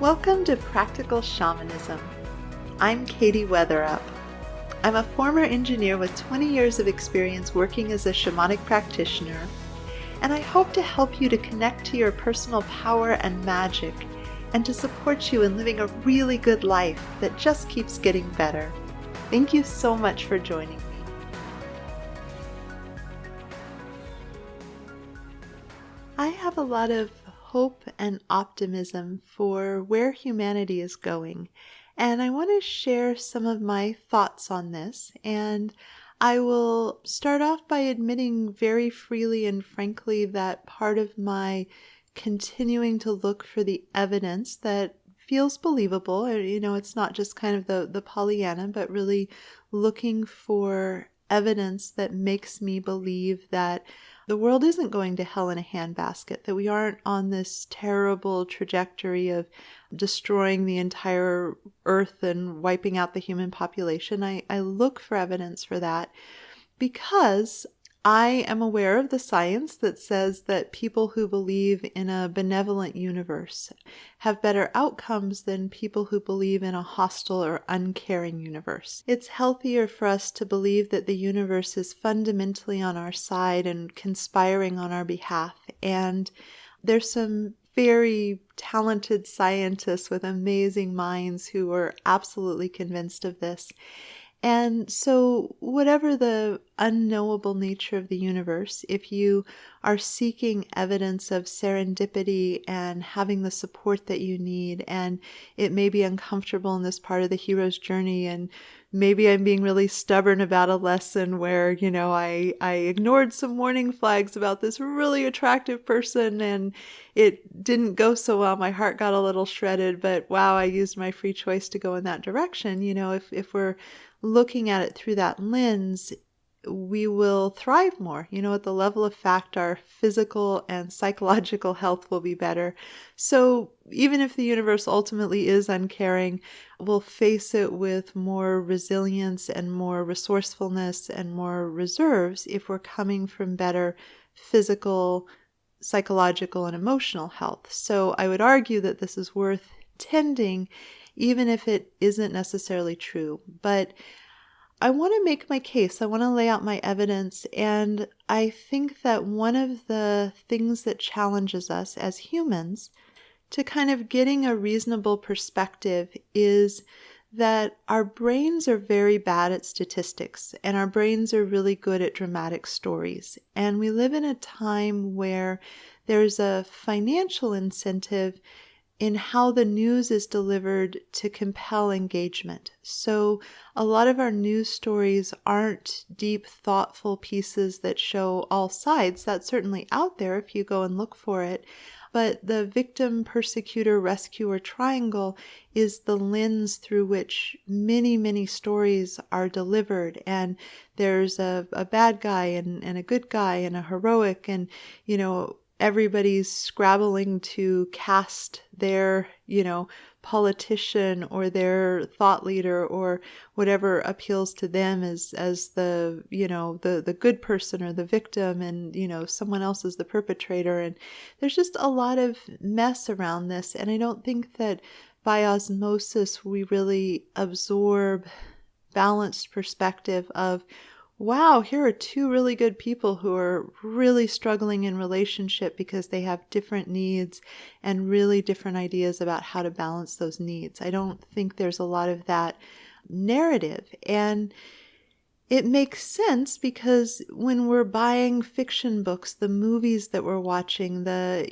Welcome to Practical Shamanism. I'm Katie Weatherup. I'm a former engineer with 20 years of experience working as a shamanic practitioner, and I hope to help you to connect to your personal power and magic, and to support you in living a really good life that just keeps getting better. Thank you so much for joining me. I have a lot of hope and optimism for where humanity is going, and I want to share some of my thoughts on this. And I will start off by admitting very freely and frankly that part of my continuing to look for the evidence that feels believable, it's not just kind of the Pollyanna, but really looking for evidence that makes me believe that the world isn't going to hell in a handbasket, that we aren't on this terrible trajectory of destroying the entire earth and wiping out the human population. I look for evidence for that because I am aware of the science that says that people who believe in a benevolent universe have better outcomes than people who believe in a hostile or uncaring universe. It's healthier for us to believe that the universe is fundamentally on our side and conspiring on our behalf. And there's some very talented scientists with amazing minds who are absolutely convinced of this. And so whatever the unknowable nature of the universe, if you are seeking evidence of serendipity and having the support that you need, and it may be uncomfortable in this part of the hero's journey, and maybe I'm being really stubborn about a lesson where, I ignored some warning flags about this really attractive person and it didn't go so well. My heart got a little shredded, but wow, I used my free choice to go in that direction. If we're looking at it through that lens, we will thrive more. At the level of fact, our physical and psychological health will be better. So even if the universe ultimately is uncaring, we'll face it with more resilience and more resourcefulness and more reserves if we're coming from better physical, psychological, and emotional health. So I would argue that this is worth tending, even if it isn't necessarily true. But I want to make my case. I want to lay out my evidence. And I think that one of the things that challenges us as humans to kind of getting a reasonable perspective is that our brains are very bad at statistics, and our brains are really good at dramatic stories. And we live in a time where there's a financial incentive in how the news is delivered to compel engagement. So a lot of our news stories aren't deep, thoughtful pieces that show all sides. That's certainly out there if you go and look for it. But the victim, persecutor, rescuer triangle is the lens through which many, many stories are delivered. And there's a bad guy and a good guy and a heroic, and, everybody's scrabbling to cast their, politician or their thought leader or whatever appeals to them as the, the good person or the victim, and, someone else is the perpetrator. And there's just a lot of mess around this. And I don't think that by osmosis we really absorb balanced perspective of, wow, here are two really good people who are really struggling in relationship because they have different needs and really different ideas about how to balance those needs. I don't think there's a lot of that narrative. And it makes sense because when we're buying fiction books, the movies that we're watching, the,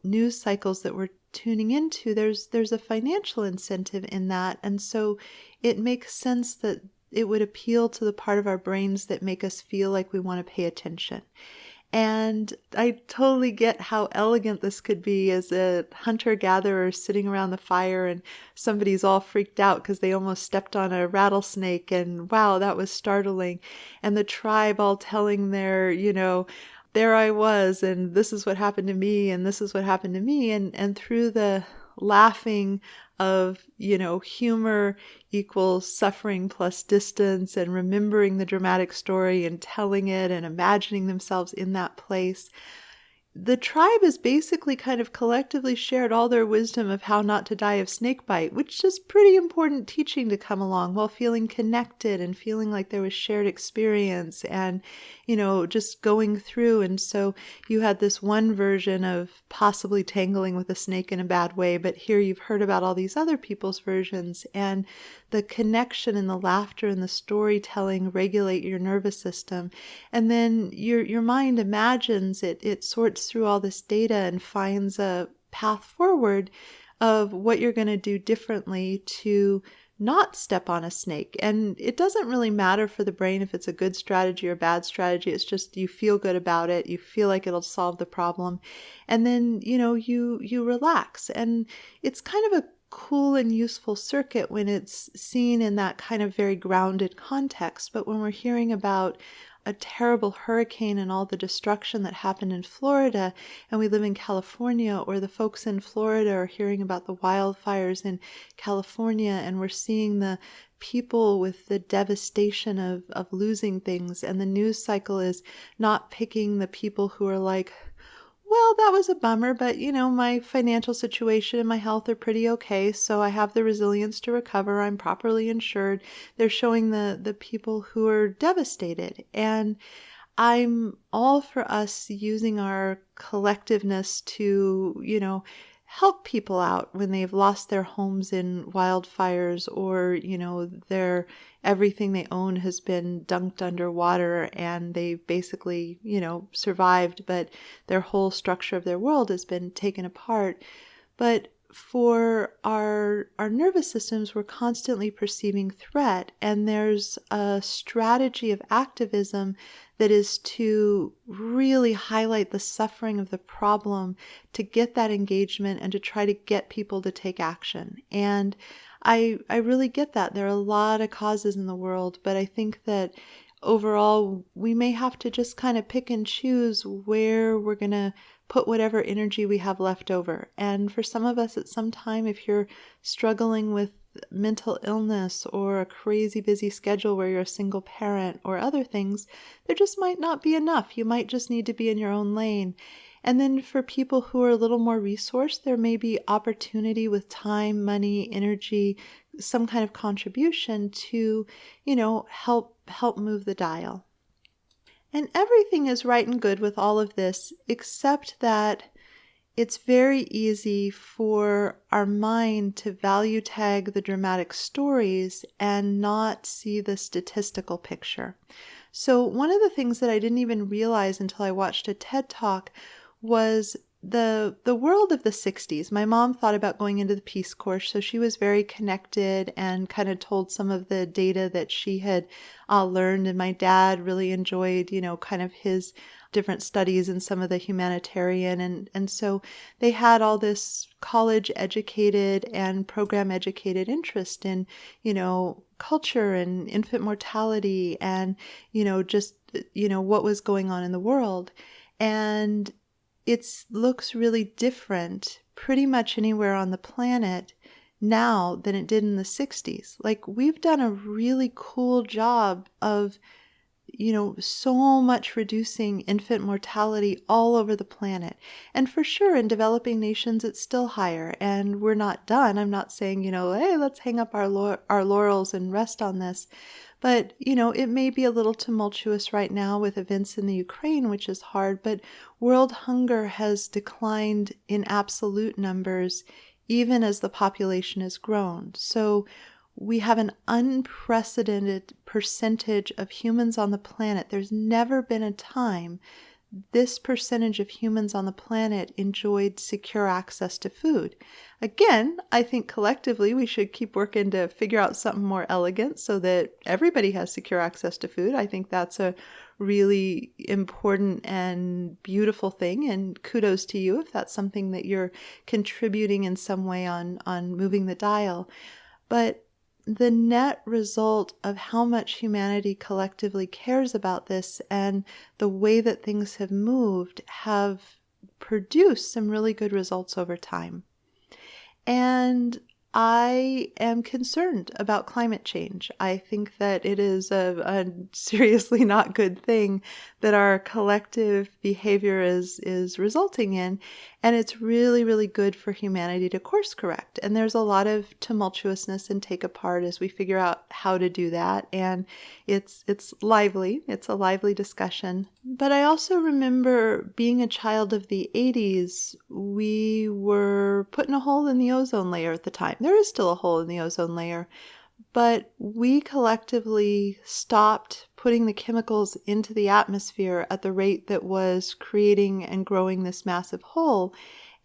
news cycles that we're tuning into, there's a financial incentive in that. And so it makes sense that it would appeal to the part of our brains that make us feel like we want to pay attention. And I totally get how elegant this could be as a hunter-gatherer sitting around the fire and somebody's all freaked out because they almost stepped on a rattlesnake and wow, that was startling. And the tribe all telling their, there I was and this is what happened to me and this is what happened to me. And through the laughing of, humor equals suffering plus distance, and remembering the dramatic story and telling it and imagining themselves in that place, the tribe has basically kind of collectively shared all their wisdom of how not to die of snakebite, which is pretty important teaching to come along while feeling connected and feeling like there was shared experience and, just going through. And so you had this one version of possibly tangling with a snake in a bad way, but here you've heard about all these other people's versions, and the connection and the laughter and the storytelling regulate your nervous system. And then your mind imagines it. It sorts through all this data and finds a path forward of what you're going to do differently to not step on a snake. And it doesn't really matter for the brain if it's a good strategy or bad strategy. It's just you feel good about it. You feel like it'll solve the problem. And then, you relax. And it's kind of a cool and useful circuit when it's seen in that kind of very grounded context. But when we're hearing about a terrible hurricane and all the destruction that happened in Florida, and we live in California, or the folks in Florida are hearing about the wildfires in California, and we're seeing the people with the devastation of losing things, and the news cycle is not picking the people who are like, well, that was a bummer, but my financial situation and my health are pretty okay, so I have the resilience to recover. I'm properly insured. They're showing the people who are devastated. And I'm all for us using our collectiveness to, help people out when they've lost their homes in wildfires, or, everything they own has been dunked underwater and they basically, survived, but their whole structure of their world has been taken apart. But for our nervous systems, we're constantly perceiving threat, and there's a strategy of activism that is to really highlight the suffering of the problem, to get that engagement and to try to get people to take action. And I really get that. There are a lot of causes in the world, but I think that overall we may have to just kind of pick and choose where we're going to put whatever energy we have left over. And for some of us at some time, if you're struggling with mental illness or a crazy busy schedule where you're a single parent or other things, there just might not be enough. You might just need to be in your own lane. And then for people who are a little more resourced, there may be opportunity with time, money, energy, some kind of contribution to, help move the dial. And everything is right and good with all of this, except that it's very easy for our mind to value tag the dramatic stories and not see the statistical picture. So one of the things that I didn't even realize until I watched a TED Talk was the world of the 60s. My mom thought about going into the Peace Corps, so she was very connected and kind of told some of the data that she had learned. And my dad really enjoyed, kind of his different studies and some of the humanitarian. And so they had all this college educated and program educated interest in, culture and infant mortality and, just, what was going on in the world. And it looks really different pretty much anywhere on the planet now than it did in the 60s. Like, we've done a really cool job of, so much reducing infant mortality all over the planet. And for sure, in developing nations, it's still higher. And we're not done. I'm not saying, hey, let's hang up our laurels and rest on this. But, it may be a little tumultuous right now with events in the Ukraine, which is hard, but world hunger has declined in absolute numbers, even as the population has grown. So we have an unprecedented percentage of humans on the planet. There's never been a time this percentage of humans on the planet enjoyed secure access to food. Again, I think collectively we should keep working to figure out something more elegant so that everybody has secure access to food. I think that's a really important and beautiful thing, and kudos to you if that's something that you're contributing in some way on moving the dial. But the net result of how much humanity collectively cares about this and the way that things have moved have produced some really good results over time. And I am concerned about climate change. I think that it is a seriously not good thing that our collective behavior is resulting in, and it's really, really good for humanity to course correct. And there's a lot of tumultuousness and take apart as we figure out how to do that, and it's lively. It's a lively discussion. But I also remember being a child of the 80s, we were put in a hole in the ozone layer at the time. There is still a hole in the ozone layer, but we collectively stopped putting the chemicals into the atmosphere at the rate that was creating and growing this massive hole.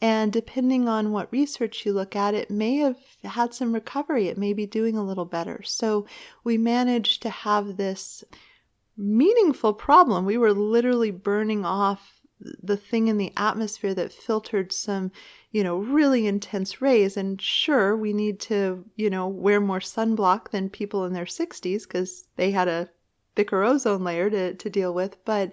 And depending on what research you look at, it may have had some recovery. It may be doing a little better. So we managed to have this meaningful problem. We were literally burning off the thing in the atmosphere that filtered some, really intense rays. And sure, we need to, wear more sunblock than people in their 60s because they had a thicker ozone layer to deal with. But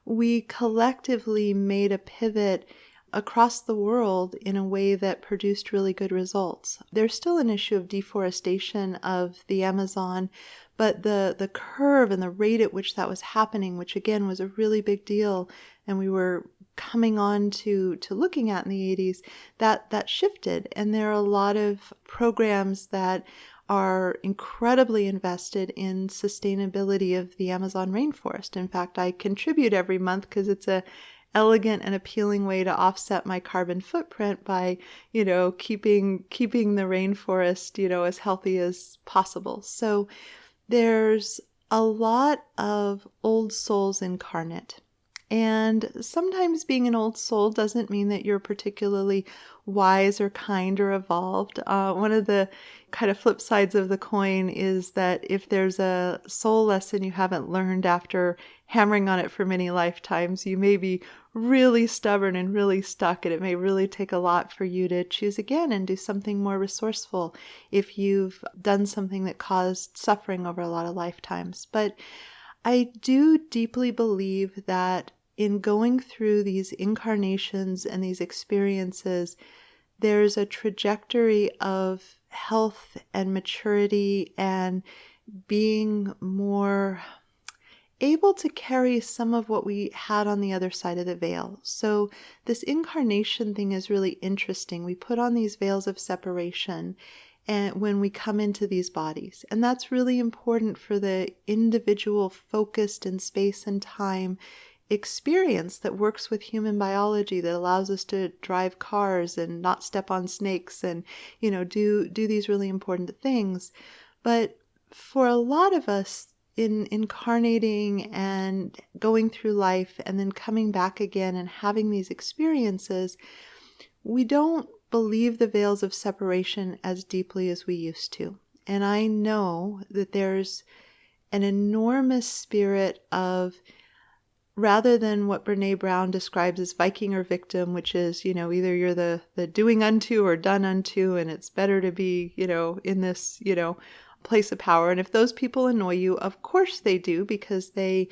we collectively made a pivot across the world in a way that produced really good results. There's still an issue of deforestation of the Amazon, but the curve and the rate at which that was happening, which again was a really big deal, and we were coming on to looking at in the 80s, that shifted. And there are a lot of programs that are incredibly invested in sustainability of the Amazon rainforest. In fact, I contribute every month because it's a elegant and appealing way to offset my carbon footprint by, keeping the rainforest, as healthy as possible. So there's a lot of old souls incarnate. And sometimes being an old soul doesn't mean that you're particularly wise or kind or evolved. One of the kind of flip sides of the coin is that if there's a soul lesson you haven't learned after hammering on it for many lifetimes, you may be really stubborn and really stuck, and it may really take a lot for you to choose again and do something more resourceful if you've done something that caused suffering over a lot of lifetimes. But I do deeply believe that in going through these incarnations and these experiences, there's a trajectory of health and maturity and being more able to carry some of what we had on the other side of the veil. So this incarnation thing is really interesting. We put on these veils of separation and when we come into these bodies. And that's really important for the individual focused in space and time experience that works with human biology, that allows us to drive cars and not step on snakes and, do these really important things. But for a lot of us, in incarnating and going through life and then coming back again and having these experiences, we don't believe the veils of separation as deeply as we used to. And I know that there's an enormous spirit of, rather than what Brene Brown describes as Viking or victim, which is, either you're the doing unto or done unto, and it's better to be, in this, place of power. And if those people annoy you, of course they do, because they,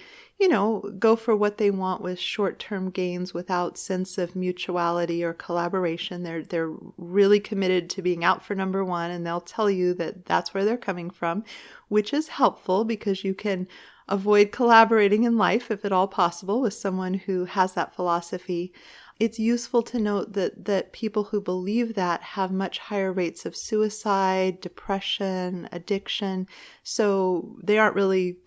go for what they want with short-term gains without sense of mutuality or collaboration. They're really committed to being out for number one, and they'll tell you that that's where they're coming from, which is helpful because you can avoid collaborating in life, if at all possible, with someone who has that philosophy. It's useful to note that people who believe that have much higher rates of suicide, depression, addiction. So they aren't really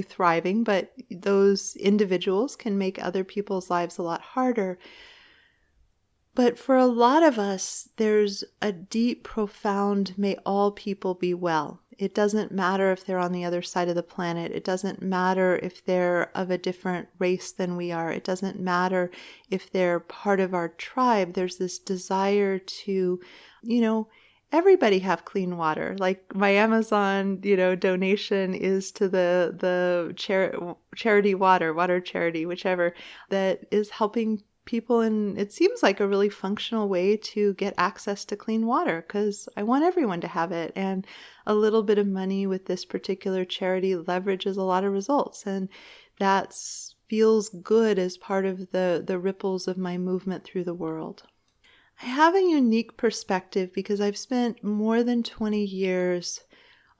thriving, but those individuals can make other people's lives a lot harder. But for a lot of us, there's a deep, profound, may all people be well. It doesn't matter if they're on the other side of the planet. It doesn't matter if they're of a different race than we are. It doesn't matter if they're part of our tribe. There's this desire to, everybody have clean water. Like my Amazon, donation is to the charity water charity, whichever, that is helping people, and it seems like a really functional way to get access to clean water, because I want everyone to have it. And a little bit of money with this particular charity leverages a lot of results, and that feels good as part of the ripples of my movement through the world. I have a unique perspective because I've spent more than 20 years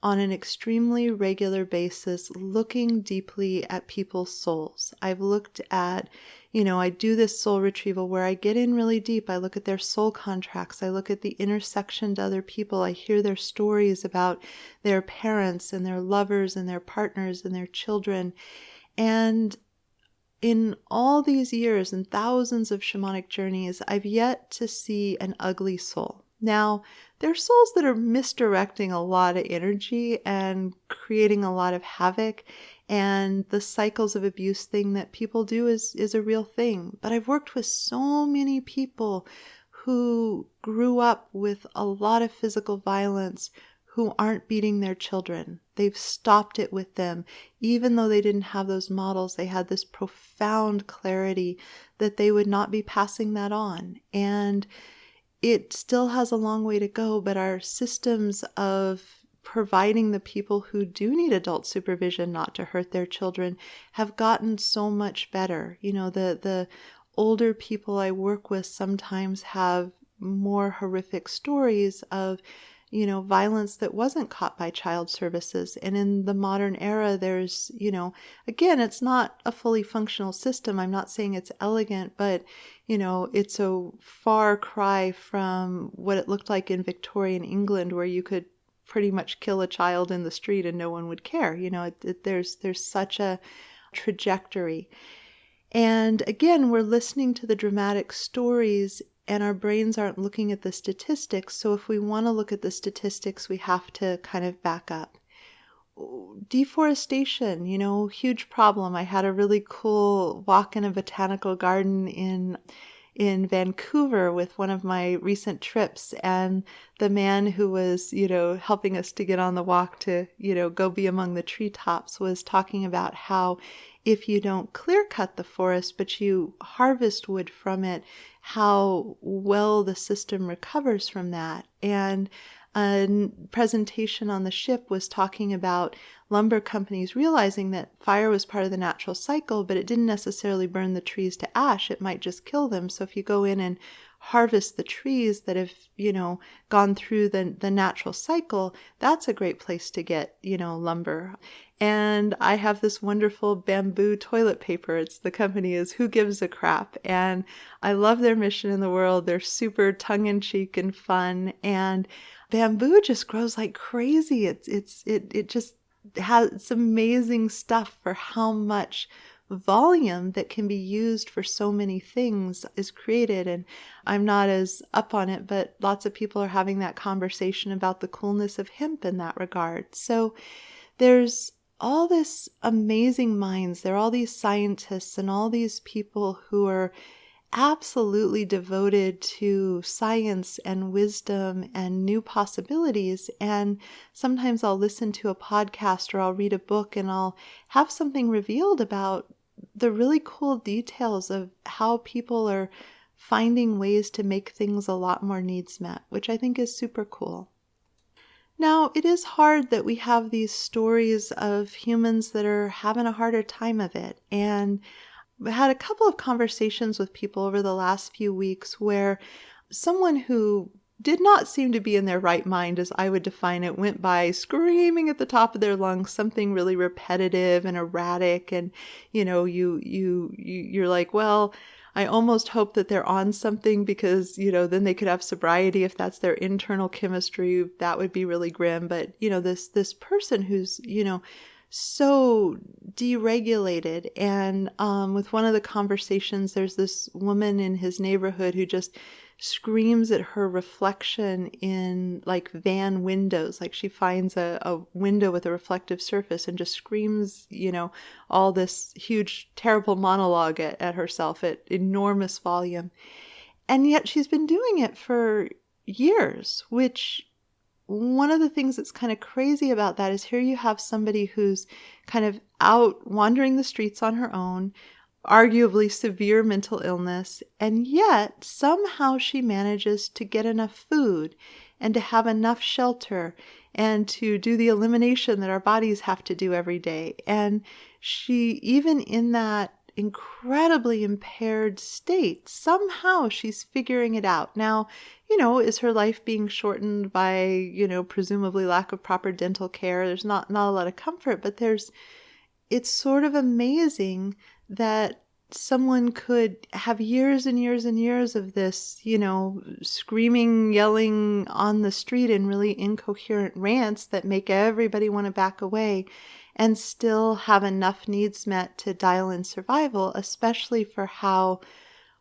on an extremely regular basis looking deeply at people's souls. I've looked at, I do this soul retrieval where I get in really deep. I look at their soul contracts. I look at the intersection to other people. I hear their stories about their parents and their lovers and their partners and their children. And in all these years and thousands of shamanic journeys, I've yet to see an ugly soul. Now, there are souls that are misdirecting a lot of energy and creating a lot of havoc, and the cycles of abuse thing that people do is a real thing. But I've worked with so many people who grew up with a lot of physical violence, who aren't beating their children. They've stopped it with them. Even though they didn't have those models, they had this profound clarity that they would not be passing that on. And it still has a long way to go, but our systems of providing the people who do need adult supervision not to hurt their children have gotten so much better. The older people I work with sometimes have more horrific stories of violence that wasn't caught by child services. And in the modern era, there's, again, it's not a fully functional system. I'm not saying it's elegant, but, it's a far cry from what it looked like in Victorian England, where you could pretty much kill a child in the street and no one would care. There's such a trajectory. And again, we're listening to the dramatic stories and our brains aren't looking at the statistics. So if we want to look at the statistics, we have to kind of back up. Deforestation, huge problem. I had a really cool walk in a botanical garden in Vancouver with one of my recent trips, and the man who was, helping us to get on the walk to, go be among the treetops was talking about how if you don't clear cut the forest, but you harvest wood from it, how well the system recovers from that. And a presentation on the ship was talking about lumber companies realizing that fire was part of the natural cycle, but it didn't necessarily burn the trees to ash. It might just kill them. So if you go in and harvest the trees that have, gone through the natural cycle, that's a great place to get, lumber. And I have this wonderful bamboo toilet paper. The company is Who Gives a Crap. And I love their mission in the world. They're super tongue-in-cheek and fun. And bamboo just grows like crazy. It just has some amazing stuff for how much volume that can be used for so many things is created. And I'm not as up on it, but lots of people are having that conversation about the coolness of hemp in that regard. So there's all this amazing minds. There are all these scientists and all these people who are absolutely devoted to science and wisdom and new possibilities. And sometimes I'll listen to a podcast or I'll read a book and I'll have something revealed about the really cool details of how people are finding ways to make things a lot more needs met, which I think is super cool. Now, it is hard that we have these stories of humans that are having a harder time of it. And I had a couple of conversations with people over the last few weeks where someone who did not seem to be in their right mind, as I would define it, went by screaming at the top of their lungs something really repetitive and erratic. And, you're like, well, I almost hope that they're on something because, then they could have sobriety if that's their internal chemistry. That would be really grim. But, this person who's, so deregulated. And with one of the conversations, there's this woman in his neighborhood who just screams at her reflection in like van windows. Like she finds a window with a reflective surface and just screams, all this huge, terrible monologue at herself at enormous volume. And yet she's been doing it for years, which one of the things that's kind of crazy about that is here you have somebody who's kind of out wandering the streets on her own, arguably severe mental illness, and yet somehow she manages to get enough food and to have enough shelter and to do the elimination that our bodies have to do every day. And she, even in that incredibly impaired state. Somehow she's figuring it out. Now, is her life being shortened by, presumably lack of proper dental care? There's not a lot of comfort, but it's sort of amazing that someone could have years and years and years of this, screaming, yelling on the street in really incoherent rants that make everybody want to back away, and still have enough needs met to dial in survival, especially for how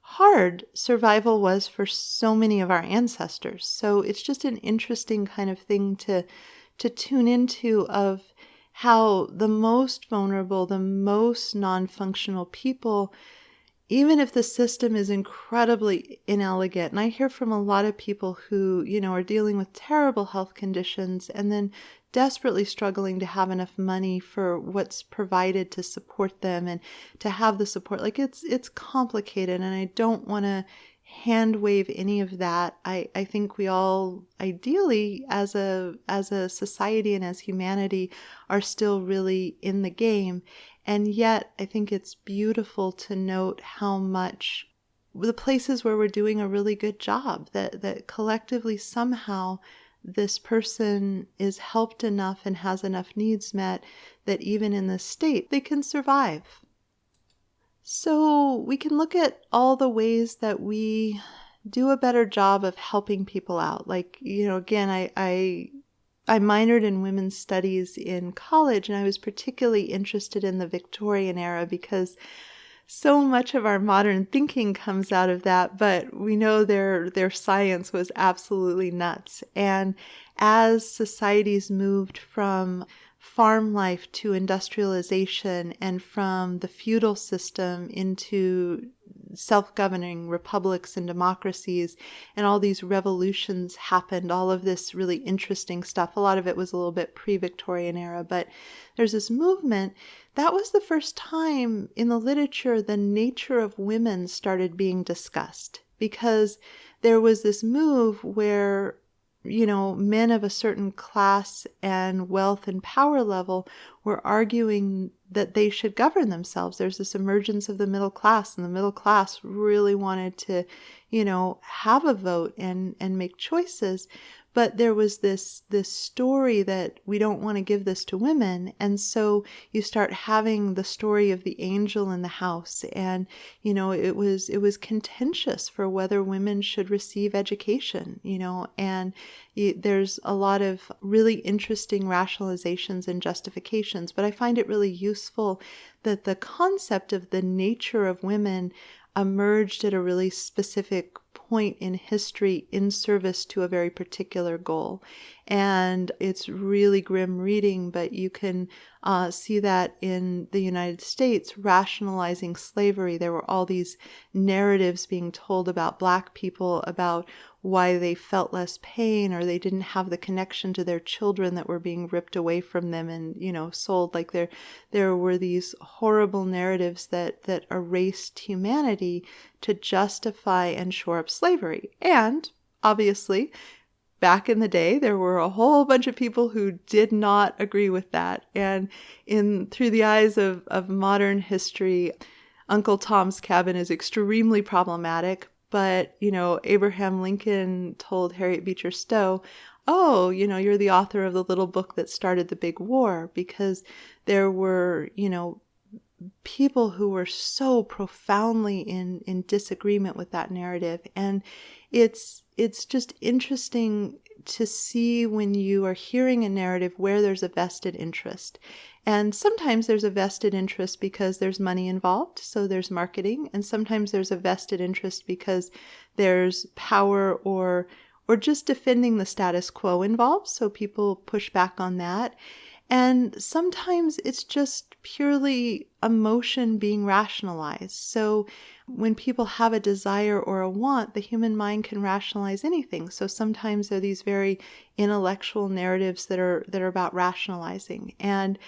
hard survival was for so many of our ancestors. So it's just an interesting kind of thing to tune into, of how the most vulnerable, the most non-functional people, even if the system is incredibly inelegant, and I hear from a lot of people who, are dealing with terrible health conditions and then desperately struggling to have enough money for what's provided to support them and to have the support. Like it's complicated, and I don't want to hand wave any of that. I think we all ideally as a society and as humanity are still really in the game. And yet I think it's beautiful to note how much the places where we're doing a really good job, that collectively somehow this person is helped enough and has enough needs met that even in this state, they can survive. So we can look at all the ways that we do a better job of helping people out. Like, again, I minored in women's studies in college, and I was particularly interested in the Victorian era because so much of our modern thinking comes out of that, but we know their science was absolutely nuts. And as societies moved from farm life to industrialization, and from the feudal system into self-governing republics and democracies, and all these revolutions happened, all of this really interesting stuff. A lot of it was a little bit pre-Victorian era, but there's this movement. That was the first time in the literature the nature of women started being discussed, because there was this move where men of a certain class and wealth and power level were arguing that they should govern themselves. There's this emergence of the middle class, and the middle class really wanted to, have a vote and make choices. But there was this story that we don't want to give this to women. And so you start having the story of the angel in the house. And, it was contentious for whether women should receive education, and there's a lot of really interesting rationalizations and justifications. But I find it really useful that the concept of the nature of women emerged at a really specific point in history in service to a very particular goal. And it's really grim reading, but you can see that in the United States, rationalizing slavery. There were all these narratives being told about Black people, about why they felt less pain, or they didn't have the connection to their children that were being ripped away from them and, sold. Like there were these horrible narratives that erased humanity to justify and shore up slavery. And obviously, back in the day, there were a whole bunch of people who did not agree with that. And through the eyes of modern history, Uncle Tom's Cabin is extremely problematic. But, Abraham Lincoln told Harriet Beecher Stowe, oh, you're the author of the little book that started the big war, because there were, people who were so profoundly in disagreement with that narrative. And it's just interesting to see when you are hearing a narrative where there's a vested interest. And sometimes there's a vested interest because there's money involved, so there's marketing. And sometimes there's a vested interest because there's power or just defending the status quo involved, so people push back on that. And sometimes it's just purely emotion being rationalized. So when people have a desire or a want, the human mind can rationalize anything. So sometimes there are these very intellectual narratives that are about rationalizing. And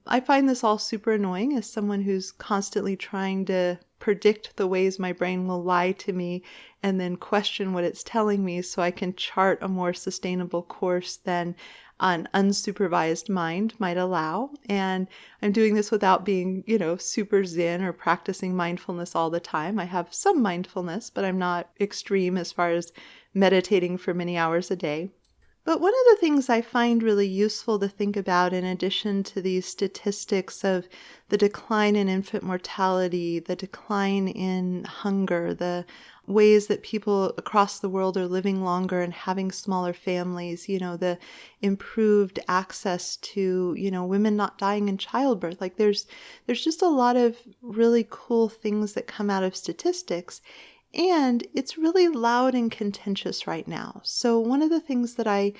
I find this all super annoying as someone who's constantly trying to predict the ways my brain will lie to me and then question what it's telling me so I can chart a more sustainable course than an unsupervised mind might allow. And I'm doing this without being, super zen or practicing mindfulness all the time. I have some mindfulness, but I'm not extreme as far as meditating for many hours a day. But one of the things I find really useful to think about, in addition to these statistics of the decline in infant mortality, the decline in hunger, the ways that people across the world are living longer and having smaller families, the improved access to, women not dying in childbirth. Like there's just a lot of really cool things that come out of statistics. And it's really loud and contentious right now. So one of the things that I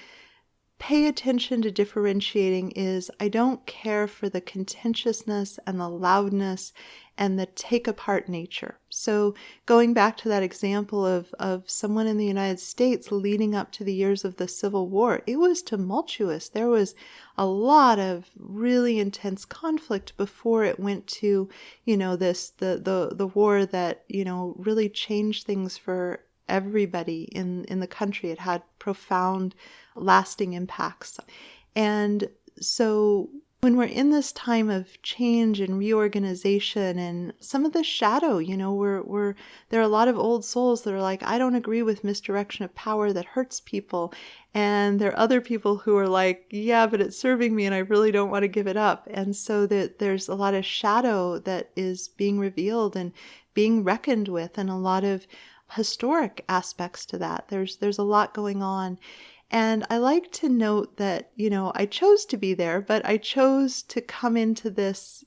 pay attention to differentiating is I don't care for the contentiousness and the loudness and the take apart nature. So going back to that example of someone in the United States leading up to the years of the Civil War, it was tumultuous. There was a lot of really intense conflict before it went to, the war that, really changed things for everybody in the country. It had profound, lasting impacts. And so when we're in this time of change and reorganization and some of the shadow, there are a lot of old souls that are like, I don't agree with misdirection of power that hurts people. And there are other people who are like, yeah, but it's serving me and I really don't want to give it up. And so that there's a lot of shadow that is being revealed and being reckoned with, and a lot of historic aspects to that. There's a lot going on. And I like to note that, I chose to be there, but I chose to come into this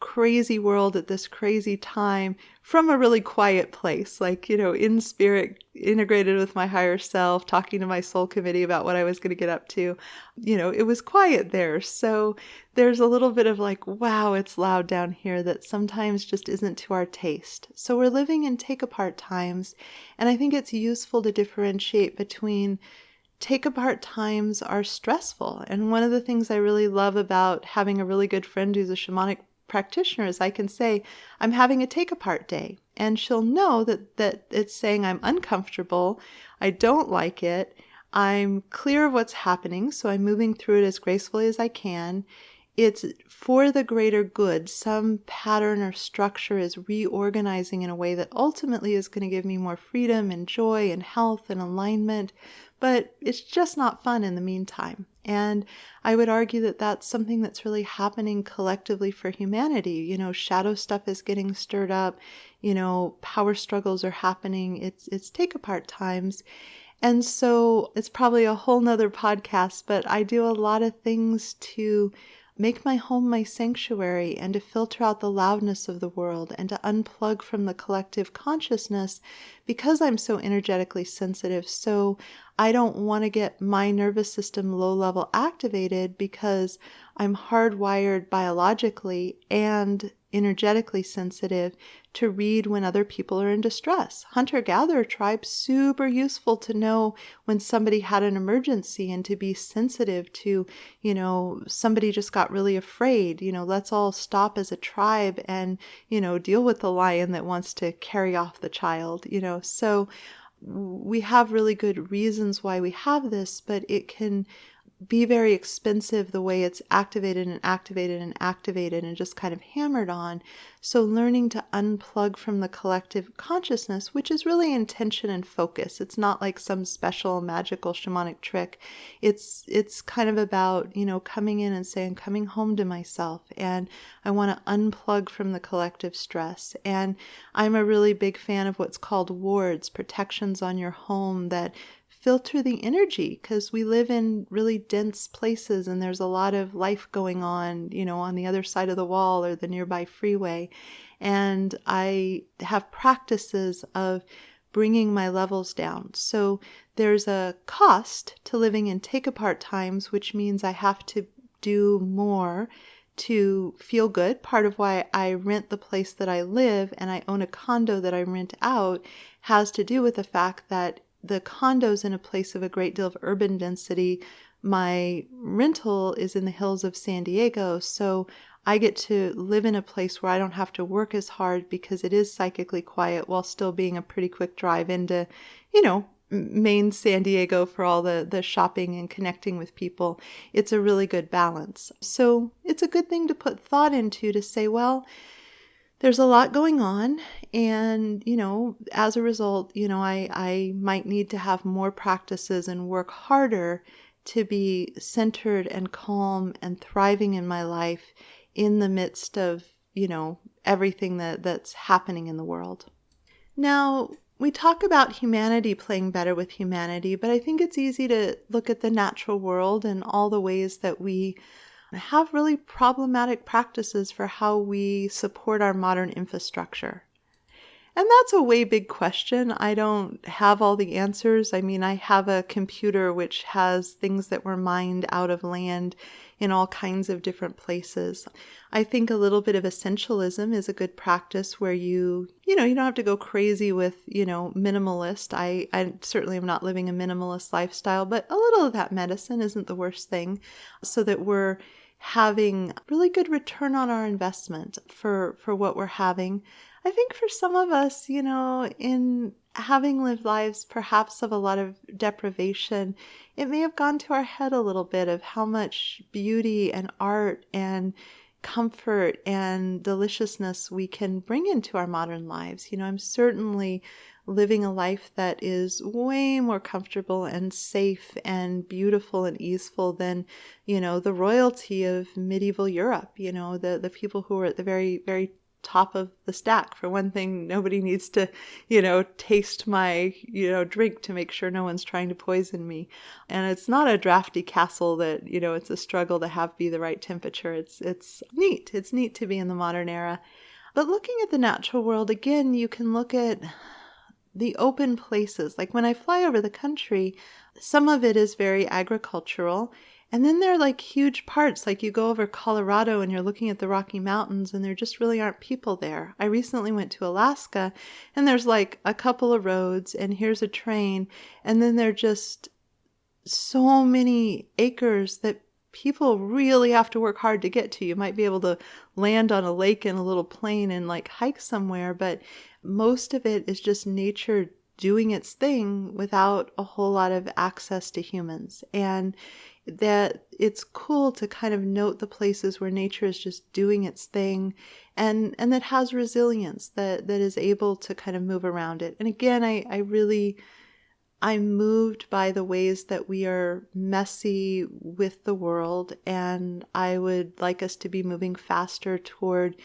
crazy world at this crazy time from a really quiet place, like, in spirit, integrated with my higher self, talking to my soul committee about what I was going to get up to. It was quiet there. So there's a little bit of like, wow, it's loud down here, that sometimes just isn't to our taste. So we're living in take apart times. And I think it's useful to differentiate between take apart times are stressful. And one of the things I really love about having a really good friend who's a shamanic practitioner is I can say, I'm having a take apart day. And she'll know that it's saying I'm uncomfortable, I don't like it, I'm clear of what's happening, so I'm moving through it as gracefully as I can. It's for the greater good. Some pattern or structure is reorganizing in a way that ultimately is going to give me more freedom and joy and health and alignment. But it's just not fun in the meantime. And I would argue that that's something that's really happening collectively for humanity. Shadow stuff is getting stirred up. Power struggles are happening. It's take apart times. And so it's probably a whole nother podcast, but I do a lot of things to make my home my sanctuary and to filter out the loudness of the world and to unplug from the collective consciousness because I'm so energetically sensitive. So I don't want to get my nervous system low level activated because I'm hardwired biologically and energetically sensitive to read when other people are in distress. Hunter-gatherer tribe, super useful to know when somebody had an emergency and to be sensitive to, somebody just got really afraid, let's all stop as a tribe and, deal with the lion that wants to carry off the child, So we have really good reasons why we have this, but it can be very expensive the way it's activated and activated and activated and just kind of hammered on. So learning to unplug from the collective consciousness, which is really intention and focus. It's not like some special magical shamanic trick. It's kind of about, coming in and saying, coming home to myself, and I want to unplug from the collective stress. And I'm a really big fan of what's called wards, protections on your home that filter the energy, because we live in really dense places and there's a lot of life going on, on the other side of the wall or the nearby freeway. And I have practices of bringing my levels down. So there's a cost to living in take apart times, which means I have to do more to feel good. Part of why I rent the place that I live and I own a condo that I rent out has to do with the fact that the condo's in a place of a great deal of urban density. My rental is in the hills of San Diego, so I get to live in a place where I don't have to work as hard because it is psychically quiet while still being a pretty quick drive into, main San Diego for all the shopping and connecting with people, it's a really good balance. So it's a good thing to put thought into, to say, well, there's a lot going on, and, as a result, I might need to have more practices and work harder to be centered and calm and thriving in my life in the midst of, everything that's happening in the world. Now, we talk about humanity playing better with humanity, but I think it's easy to look at the natural world and all the ways that we have really problematic practices for how we support our modern infrastructure. And that's a way big question. I don't have all the answers. I mean, I have a computer which has things that were mined out of land in all kinds of different places. I think a little bit of essentialism is a good practice where you don't have to go crazy with, minimalist. I certainly am not living a minimalist lifestyle, but a little of that medicine isn't the worst thing, so that we're having really good return on our investment for what we're having. I think for some of us, in having lived lives perhaps of a lot of deprivation, it may have gone to our head a little bit of how much beauty and art and comfort and deliciousness we can bring into our modern lives. I'm certainly living a life that is way more comfortable and safe and beautiful and easeful than, the royalty of medieval Europe, the people who were at the very, very top of the stack. For one thing, nobody needs to, taste my, drink to make sure no one's trying to poison me. And it's not a drafty castle that, it's a struggle to have be the right temperature. It's neat. It's neat to be in the modern era. But looking at the natural world, again, you can look at the open places. Like when I fly over the country, some of it is very agricultural. And then there are like huge parts, like you go over Colorado and you're looking at the Rocky Mountains and there just really aren't people there. I recently went to Alaska and there's like a couple of roads and here's a train. And then there are just so many acres that people really have to work hard to get to. You might be able to land on a lake in a little plane and like hike somewhere, but most of it is just nature doing its thing without a whole lot of access to humans. And that it's cool to kind of note the places where nature is just doing its thing and that has resilience, that is able to kind of move around it. And again, I'm moved by the ways that we are messy with the world, and I would like us to be moving faster toward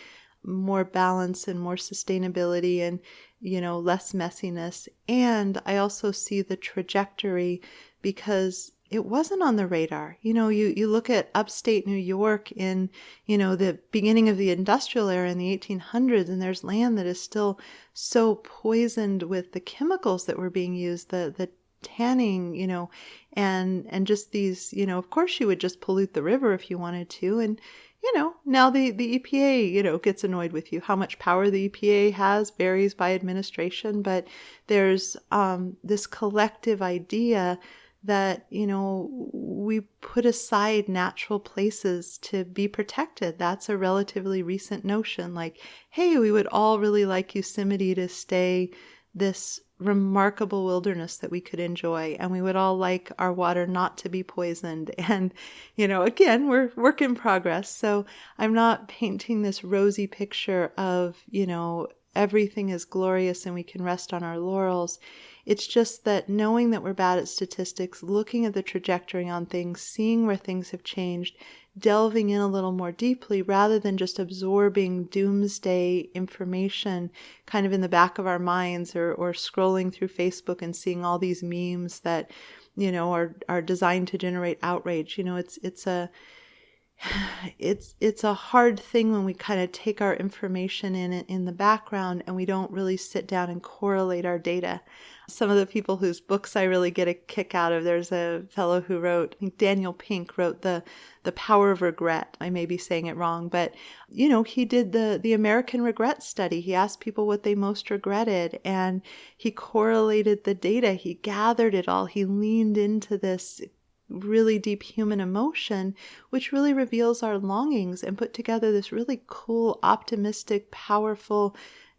more balance and more sustainability and, less messiness. And I also see the trajectory because it wasn't on the radar. You look at upstate New York in, the beginning of the industrial era in the 1800s, and there's land that is still so poisoned with the chemicals that were being used, the tanning, and just these, of course you would just pollute the river if you wanted to. And, now the EPA, gets annoyed with you. How much power the EPA has varies by administration, but there's this collective idea that, we put aside natural places to be protected. That's a relatively recent notion. Like, hey, we would all really like Yosemite to stay this remarkable wilderness that we could enjoy, and we would all like our water not to be poisoned. And, again, we're work in progress. So I'm not painting this rosy picture of, everything is glorious and we can rest on our laurels. It's just that knowing that we're bad at statistics, looking at the trajectory on things, seeing where things have changed, delving in a little more deeply rather than just absorbing doomsday information kind of in the back of our minds or scrolling through Facebook and seeing all these memes that, are designed to generate outrage. It's a hard thing when we kind of take our information in the background and we don't really sit down and correlate our data. Some of the people whose books I really get a kick out of, there's a fellow who wrote, I think Daniel Pink wrote The Power of Regret. I may be saying it wrong, but he did the American Regret Study. He asked people what they most regretted and he correlated the data. He gathered it all. He leaned into this really deep human emotion, which really reveals our longings, and put together this really cool, optimistic, powerful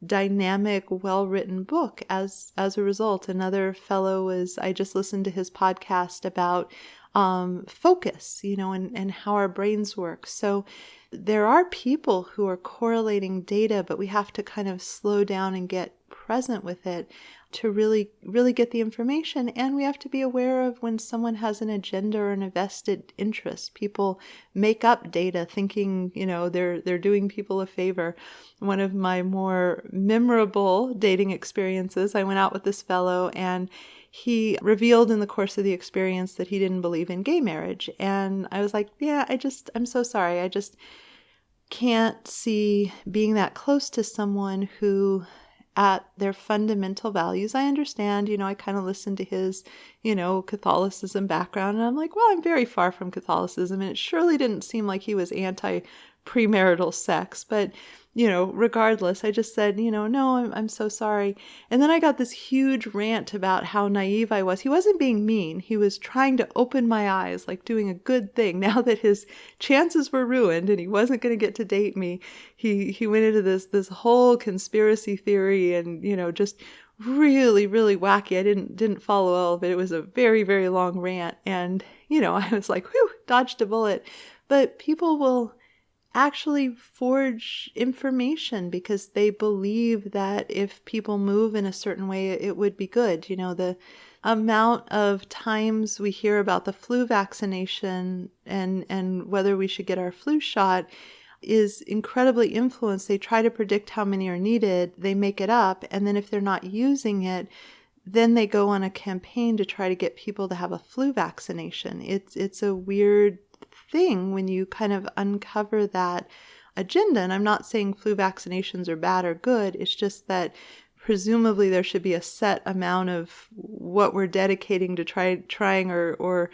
dynamic, well-written book as a result. Another fellow I just listened to his podcast about focus, and how our brains work. So there are people who are correlating data, but we have to kind of slow down and get present with it to really, really get the information. And we have to be aware of when someone has an agenda or an vested interest. People make up data thinking, they're doing people a favor. One of my more memorable dating experiences, I went out with this fellow, and he revealed in the course of the experience that he didn't believe in gay marriage. And I was like, yeah, I'm so sorry. I just can't see being that close to someone who, at their fundamental values, I understand, I kind of listened to his, Catholicism background, and I'm like, well, I'm very far from Catholicism, and it surely didn't seem like he was anti-premarital sex, but, regardless, I just said, no, I'm so sorry. And then I got this huge rant about how naive I was. He wasn't being mean. He was trying to open my eyes, like doing a good thing. Now that his chances were ruined and he wasn't going to get to date me, he went into this whole conspiracy theory and, just really, really wacky. I didn't follow all of it. It was a very, very long rant. And, I was like, whew, dodged a bullet. But people will actually forge information because they believe that if people move in a certain way, it would be good. The amount of times we hear about the flu vaccination and whether we should get our flu shot is incredibly influenced. They try to predict how many are needed, they make it up, and then if they're not using it, then they go on a campaign to try to get people to have a flu vaccination. It's a weird thing when you kind of uncover that agenda. And I'm not saying flu vaccinations are bad or good. It's just that presumably there should be a set amount of what we're dedicating to trying or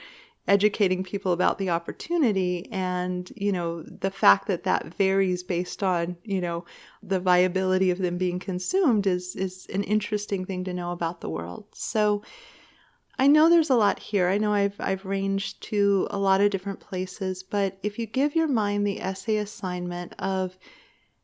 educating people about the opportunity. And, the fact that varies based on, the viability of them being consumed is an interesting thing to know about the world. So I know there's a lot here. I know I've ranged to a lot of different places, but if you give your mind the essay assignment of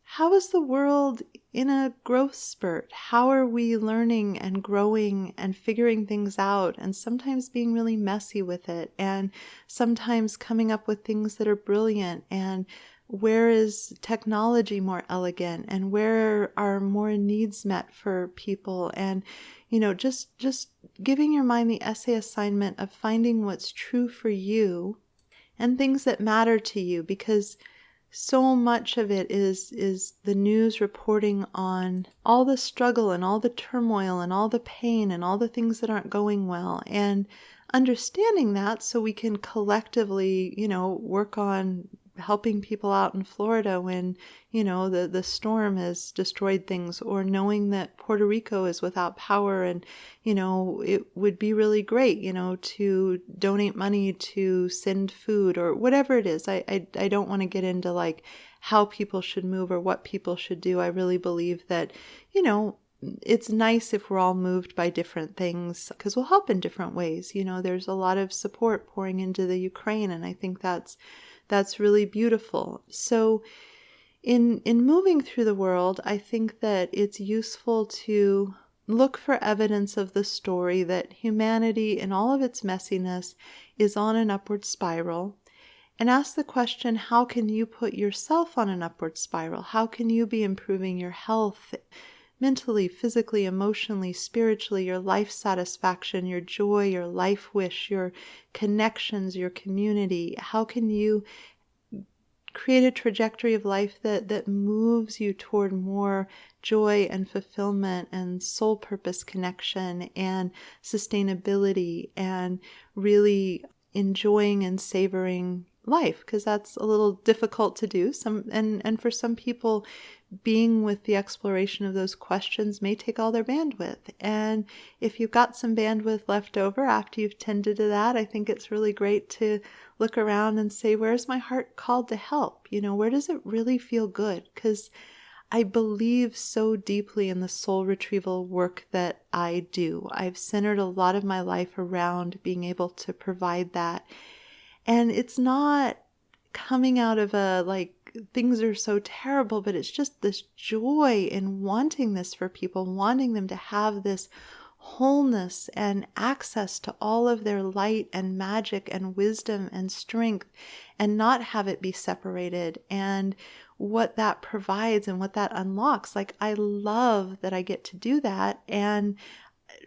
how is the world in a growth spurt? How are we learning and growing and figuring things out and sometimes being really messy with it and sometimes coming up with things that are brilliant, and where is technology more elegant and where are more needs met for people, and just giving your mind the essay assignment of finding what's true for you and things that matter to you, because so much of it is the news reporting on all the struggle and all the turmoil and all the pain and all the things that aren't going well, and understanding that so we can collectively, work on helping people out in Florida when, the storm has destroyed things, or knowing that Puerto Rico is without power and, it would be really great, to donate money to send food or whatever it is. I don't want to get into like how people should move or what people should do. I really believe that, it's nice if we're all moved by different things because we'll help in different ways. There's a lot of support pouring into the Ukraine, and I think that's really beautiful. So in moving through the world, I think that it's useful to look for evidence of the story that humanity in all of its messiness is on an upward spiral, and ask the question, how can you put yourself on an upward spiral? How can you be improving your health mentally, physically, emotionally, spiritually, your life satisfaction, your joy, your life wish, your connections, your community? How can you create a trajectory of life that moves you toward more joy and fulfillment and soul purpose connection and sustainability and really enjoying and savoring life? Because that's a little difficult to do. And for some people, being with the exploration of those questions may take all their bandwidth. And if you've got some bandwidth left over after you've tended to that, I think it's really great to look around and say, where's my heart called to help? Where does it really feel good? Because I believe so deeply in the soul retrieval work that I do. I've centered a lot of my life around being able to provide that. And it's not coming out of a like things are so terrible, but it's just this joy in wanting this for people, wanting them to have this wholeness and access to all of their light and magic and wisdom and strength, and not have it be separated, and what that provides and what that unlocks. Like, I love that I get to do that. And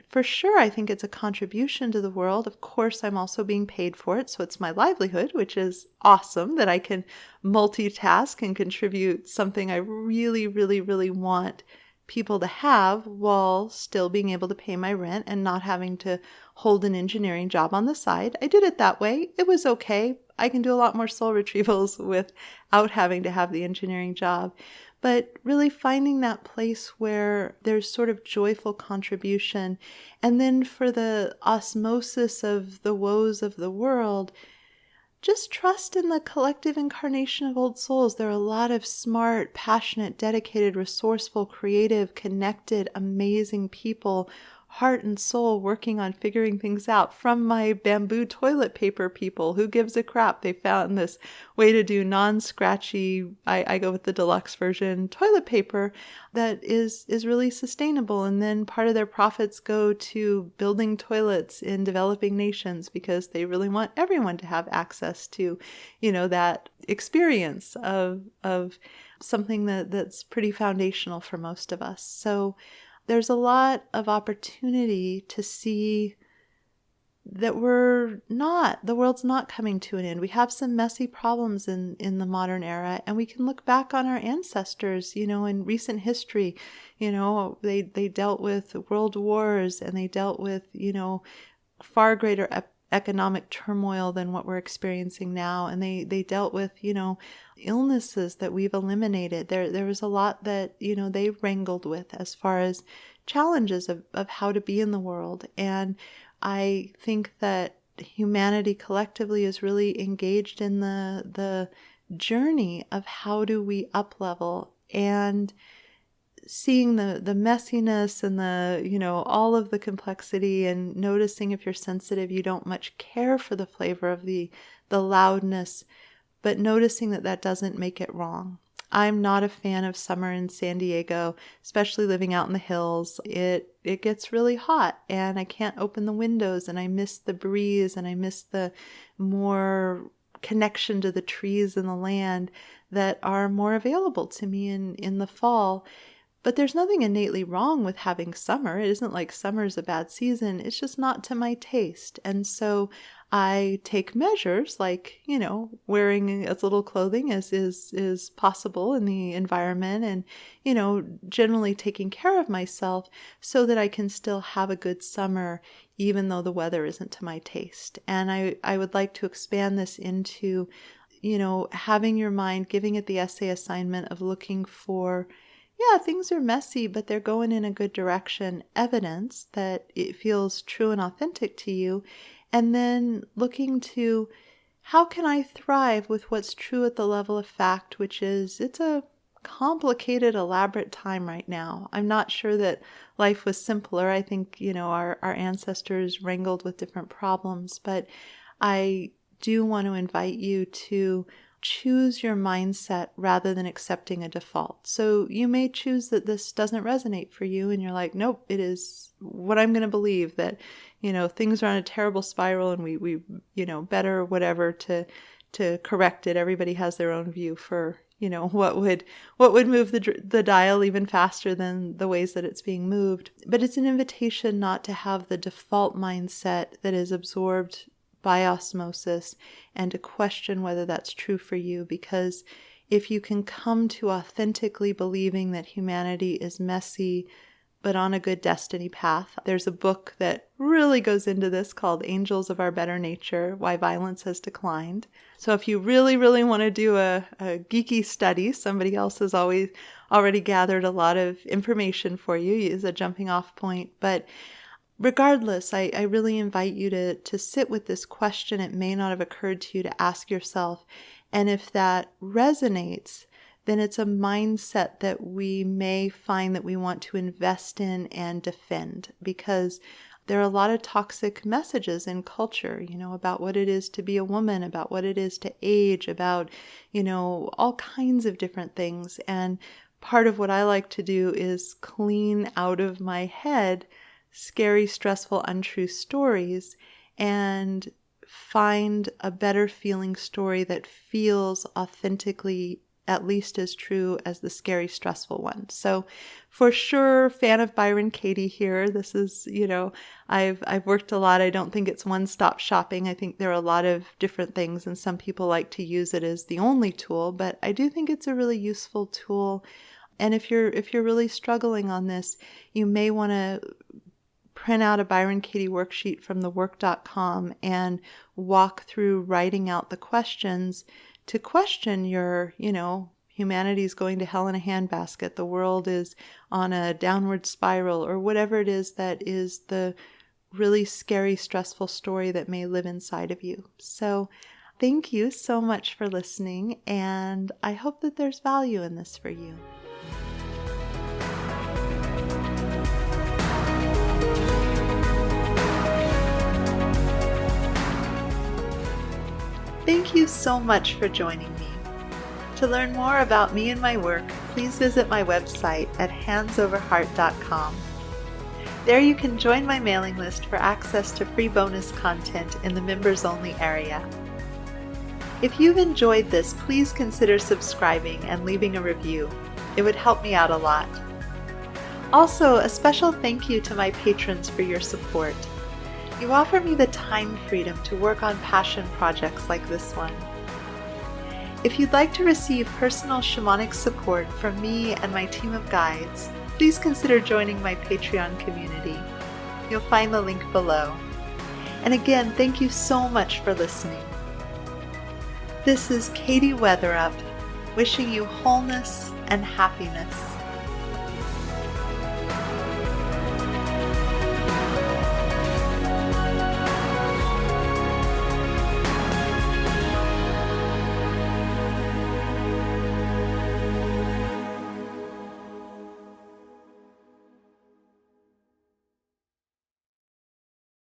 for sure, I think it's a contribution to the world. Of course, I'm also being paid for it. So it's my livelihood, which is awesome that I can multitask and contribute something I really, really, really want people to have while still being able to pay my rent and not having to hold an engineering job on the side. I did it that way. It was okay. I can do a lot more soul retrievals without having to have the engineering job. But really finding that place where there's sort of joyful contribution. And then for the osmosis of the woes of the world, just trust in the collective incarnation of old souls. There are a lot of smart, passionate, dedicated, resourceful, creative, connected, amazing people, heart and soul, working on figuring things out. From my bamboo toilet paper people, who gives a crap? They found this way to do non-scratchy, I go with the deluxe version, toilet paper that is really sustainable. And then part of their profits go to building toilets in developing nations, because they really want everyone to have access to, that experience of something that's pretty foundational for most of us. So there's a lot of opportunity to see that the world's not coming to an end. We have some messy problems in the modern era, and we can look back on our ancestors, in recent history. They dealt with world wars, and they dealt with, far greater economic turmoil than what we're experiencing now. And they dealt with, illnesses that we've eliminated. There was a lot that, they wrangled with as far as challenges of how to be in the world. And I think that humanity collectively is really engaged in the journey of how do we up level, and seeing the messiness and all of the complexity, and noticing if you're sensitive, you don't much care for the flavor of the loudness, but noticing that doesn't make it wrong. I'm not a fan of summer in San Diego, especially living out in the hills. It gets really hot, and I can't open the windows, and I miss the breeze, and I miss the more connection to the trees and the land that are more available to me in the fall. But there's nothing innately wrong with having summer. It isn't like summer's a bad season. It's just not to my taste. And so I take measures like, wearing as little clothing as is possible in the environment, and, generally taking care of myself so that I can still have a good summer, even though the weather isn't to my taste. And I would like to expand this into, having your mind, giving it the essay assignment of looking for, yeah, things are messy, but they're going in a good direction, evidence that it feels true and authentic to you. And then looking to, how can I thrive with what's true at the level of fact, which is, it's a complicated, elaborate time right now. I'm not sure that life was simpler. I think, our ancestors wrangled with different problems, but I do want to invite you to choose your mindset rather than accepting a default. So you may choose that this doesn't resonate for you, and you're like, nope, it is what I'm going to believe, that, things are on a terrible spiral, and we better whatever to correct it. Everybody has their own view for, what would move the dial even faster than the ways that it's being moved. But it's an invitation not to have the default mindset that is absorbed by osmosis, and to question whether that's true for you. Because if you can come to authentically believing that humanity is messy but on a good destiny path, there's a book that really goes into this called Angels of Our Better Nature, Why Violence Has Declined. So if you really, really want to do a geeky study, somebody else has already gathered a lot of information for you as a jumping off point. But regardless, I really invite you to sit with this question. It may not have occurred to you to ask yourself. And if that resonates, then it's a mindset that we may find that we want to invest in and defend. Because there are a lot of toxic messages in culture, about what it is to be a woman, about what it is to age, about, all kinds of different things. And part of what I like to do is clean out of my head scary, stressful, untrue stories and find a better feeling story that feels authentically at least as true as the scary, stressful one. So for sure, fan of Byron Katie here. This is, I've worked a lot. I don't think it's one-stop shopping. I think there are a lot of different things, and some people like to use it as the only tool, but I do think it's a really useful tool. And if you're really struggling on this, you may want to print out a Byron Katie worksheet from thework.com and walk through writing out the questions to question your, humanity's going to hell in a handbasket, the world is on a downward spiral, or whatever it is that is the really scary, stressful story that may live inside of you. So thank you so much for listening, and I hope that there's value in this for you. Thank you so much for joining me. To learn more about me and my work, please visit my website at handsoverheart.com. There you can join my mailing list for access to free bonus content in the members-only area. If you've enjoyed this, please consider subscribing and leaving a review. It would help me out a lot. Also, a special thank you to my patrons for your support. You offer me the time freedom to work on passion projects like this one. If you'd like to receive personal shamanic support from me and my team of guides, please consider joining my Patreon community. You'll find the link below. And again, thank you so much for listening. This is Katie Weatherup, wishing you wholeness and happiness.